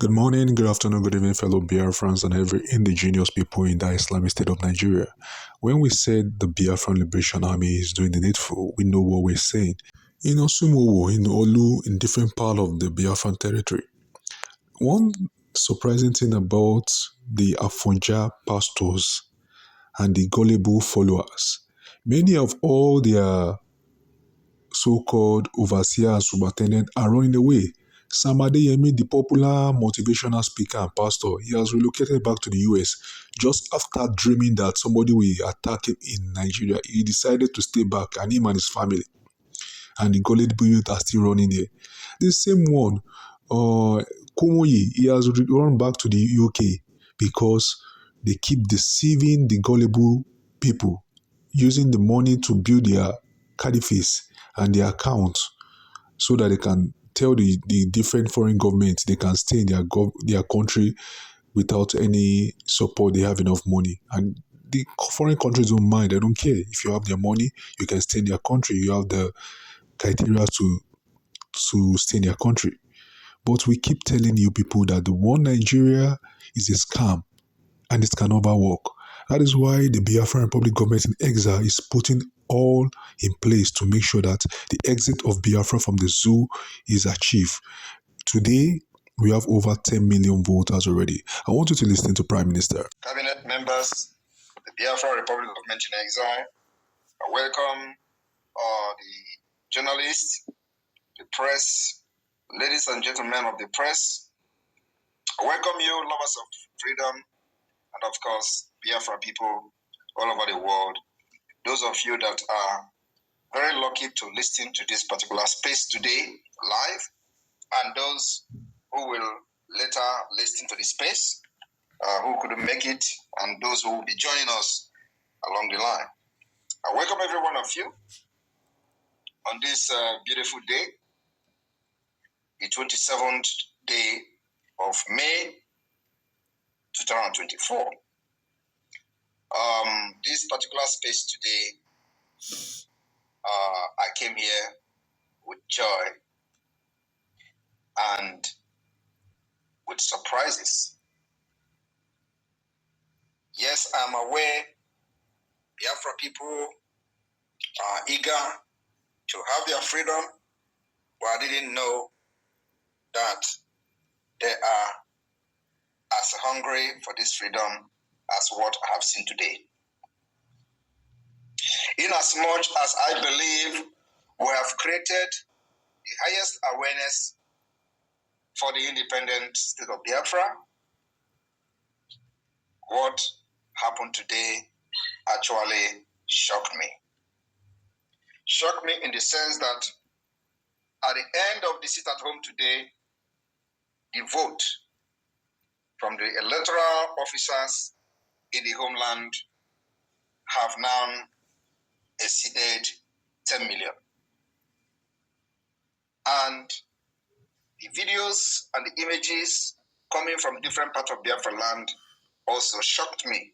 Good morning, good afternoon, good evening, fellow Biafrans and every indigenous people in the Islamic state of Nigeria. When we said the Biafran Liberation Army is doing the needful, we know what we're saying. In Osumowo, in Olu, in different parts of the Biafran territory, one surprising thing about the Afonja pastors and the gullible followers, many of all their so-called overseers and superintendents are running away. Sam Adeyemi, the popular motivational speaker and pastor, he has relocated back to the US just after dreaming that somebody will attack him in Nigeria. He decided to stay back, and him and his family and the gullible youth are still running there. The same one, Kumoyi, he has run back to the UK because they keep deceiving the gullible people, using the money to build their edifice and their accounts so that they can tell the different foreign governments they can stay in their country without any support. They have enough money, and the foreign countries don't mind. They don't care. If you have their money, you can stay in their country. You have the criteria to stay in their country. But we keep telling you people that the one Nigeria is a scam and it can never work. That is why the Biafran Republic government in exile is putting all in place to make sure that the exit of Biafra from the zoo is achieved. Today, we have over 10 million voters already. I want you to listen to Prime Minister. Cabinet members, the Biafra Republic government in exile, I welcome the journalists, the press, ladies and gentlemen of the press. I welcome you, lovers of freedom, and of course, Biafra people all over the world. Those of you that are very lucky to listen to this particular space today live, and those who will later listen to the space, who couldn't make it, and those who will be joining us along the line. I welcome every one of you on this beautiful day, the 27th day of May 2024. This particular space today, I came here with joy and with surprises. Yes, I'm aware Biafra people are eager to have their freedom, but I didn't know that they are as hungry for this freedom as what I have seen today. Inasmuch as I believe we have created the highest awareness for the independent state of Biafra, what happened today actually shocked me. Shocked me in the sense that at the end of the sit at home today, the vote from the electoral officers in the homeland have now exceeded 10 million. And the videos and the images coming from different parts of Biafra land also shocked me.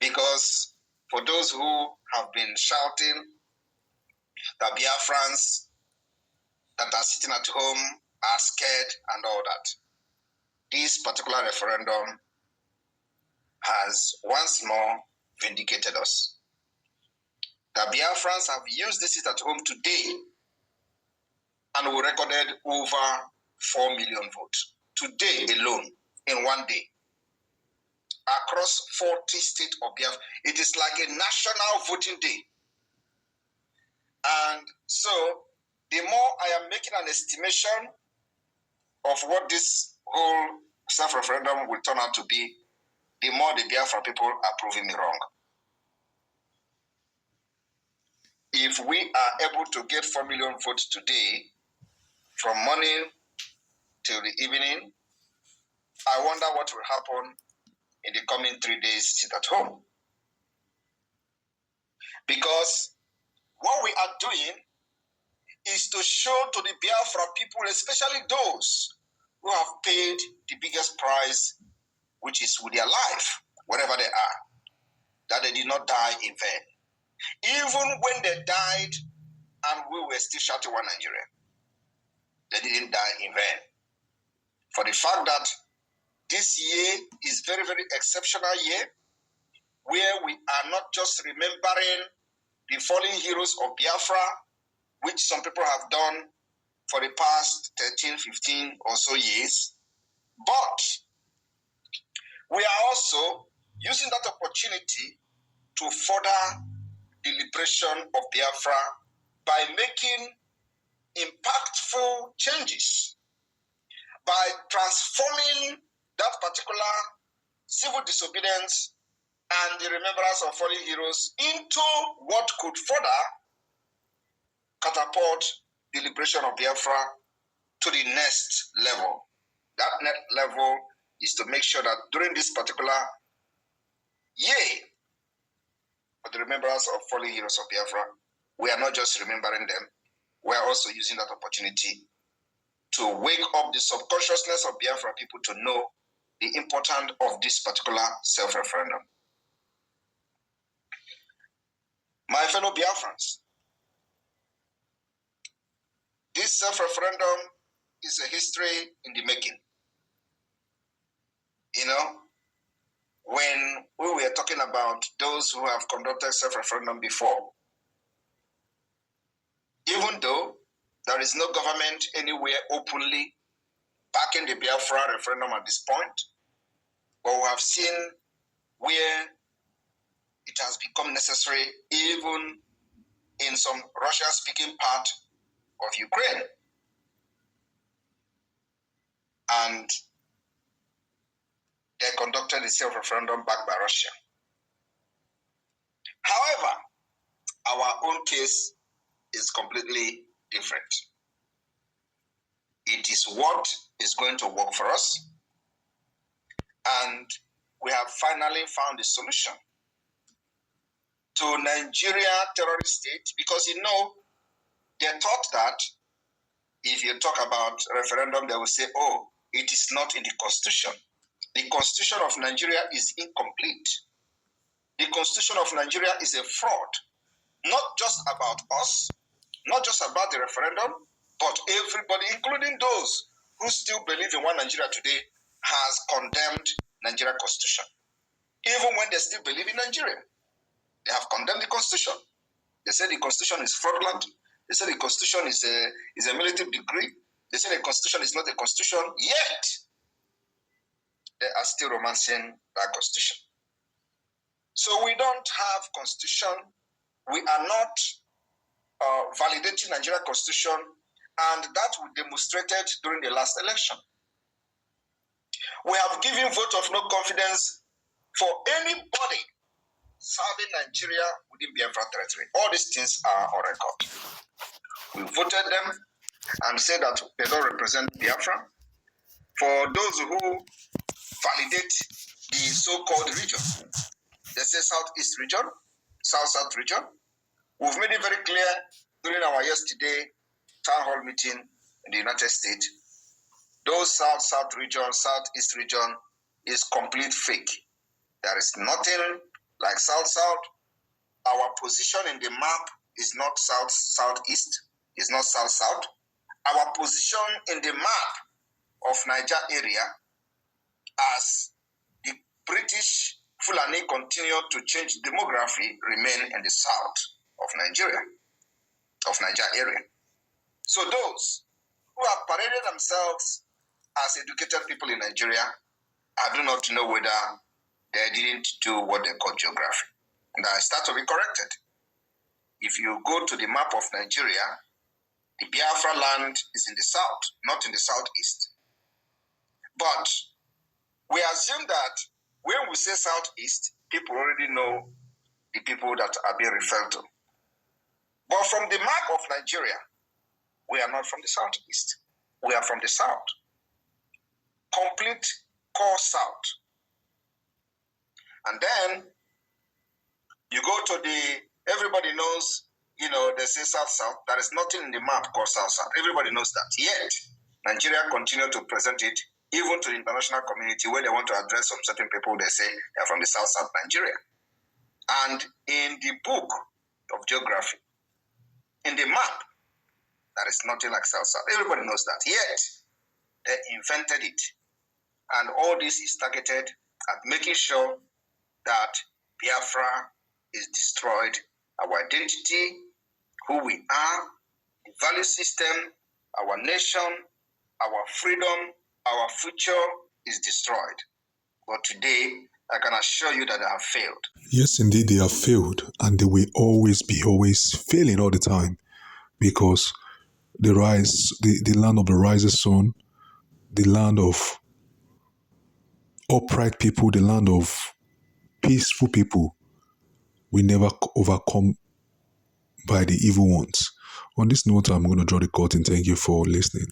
Because for those who have been shouting that Biafrans that are sitting at home are scared and all that, this particular referendum has once more vindicated us. The Biafrans have used this sit at home today and we recorded over 4 million votes. Today alone, in one day, across 40 states of Biafra. It is like a national voting day. And so, the more I am making an estimation of what this whole self-referendum will turn out to be, the more the Biafra people are proving me wrong. If we are able to get 4 million votes today, from morning till the evening, I wonder what will happen in the coming 3 days sit at home. Because what we are doing is to show to the Biafra people, especially those who have paid the biggest price, which is with their life, wherever they are, that they did not die in vain. Even when they died and we were still shouting one Nigeria, they didn't die in vain. for the fact that this year is very, very exceptional year, where we are not just remembering the fallen heroes of Biafra, which some people have done for the past 13, 15 or so years, but we are also using that opportunity to further the liberation of Biafra by making impactful changes, by transforming that particular civil disobedience and the remembrance of fallen heroes into what could further catapult the liberation of Biafra to the next level. That next level is to make sure that during this particular year of the remembrance of fallen heroes of Biafra, we are not just remembering them, we are also using that opportunity to wake up the subconsciousness of Biafra people to know the importance of this particular self-referendum. My fellow Biafrans, this self-referendum is a history in the making. You know, when we were talking about those who have conducted self-referendum before, even though there is no government anywhere openly backing the Biafra referendum at this point, but we have seen where it has become necessary even in some Russian-speaking part of Ukraine. And they conducted a self-referendum backed by Russia. However, our own case is completely different. It is what is going to work for us, and we have finally found a solution to Nigeria terrorist state, because you know, they thought that if you talk about referendum, they will say, oh, it is not in the constitution. The constitution of Nigeria is incomplete. The constitution of Nigeria is a fraud, not just about us, not just about the referendum, but everybody, including those who still believe in one Nigeria today, has condemned Nigeria constitution. Even when they still believe in Nigeria, they have condemned the constitution. They say the constitution is fraudulent. They say the constitution is a military decree. They say the constitution is not a constitution, yet they are still romancing that constitution. So we don't have constitution. We are not validating Nigeria constitution, and that we demonstrated during the last election. We have given vote of no confidence for anybody serving Nigeria within Biafra territory. All these things are on record. We voted them and said that they don't represent Biafra. For those who validate the so-called region, they say Southeast region, South-South region. We've made it very clear during our yesterday town hall meeting in the United States. Those South-South region, Southeast region is complete fake. There is nothing like South-South. Our position in the map is not South-Southeast, it's not South-South. Our position in the map of Niger area, as the British Fulani continue to change demography, remain in the south of Nigeria, of Niger area. So those who have paraded themselves as educated people in Nigeria, I do not know whether they didn't do what they call geography. And I start to be corrected. If you go to the map of Nigeria, the Biafra land is in the south, not in the southeast. But we assume that when we say southeast, people already know the people that are being referred to. But from the map of Nigeria, we are not from the southeast. We are from the south. Complete core south. And then you go to everybody knows, they say south-south. There is nothing in the map called south-south. Everybody knows that. Yet, Nigeria continue to present it even to the international community where they want to address some certain people. They say they are from the south-south Nigeria. And in the book of geography, in the map, there is nothing like south-south. Everybody knows that. Yet, they invented it. And all this is targeted at making sure that Biafra is destroyed, our identity, who we are, the value system, our nation, our freedom, our future is destroyed. But today, I can assure you that they have failed. Yes, indeed, they have failed, and they will always be failing all the time, because the land of the rising sun, the land of upright people, the land of peaceful people, will never overcome by the evil ones. On this note, I'm going to draw the curtain. Thank you for listening.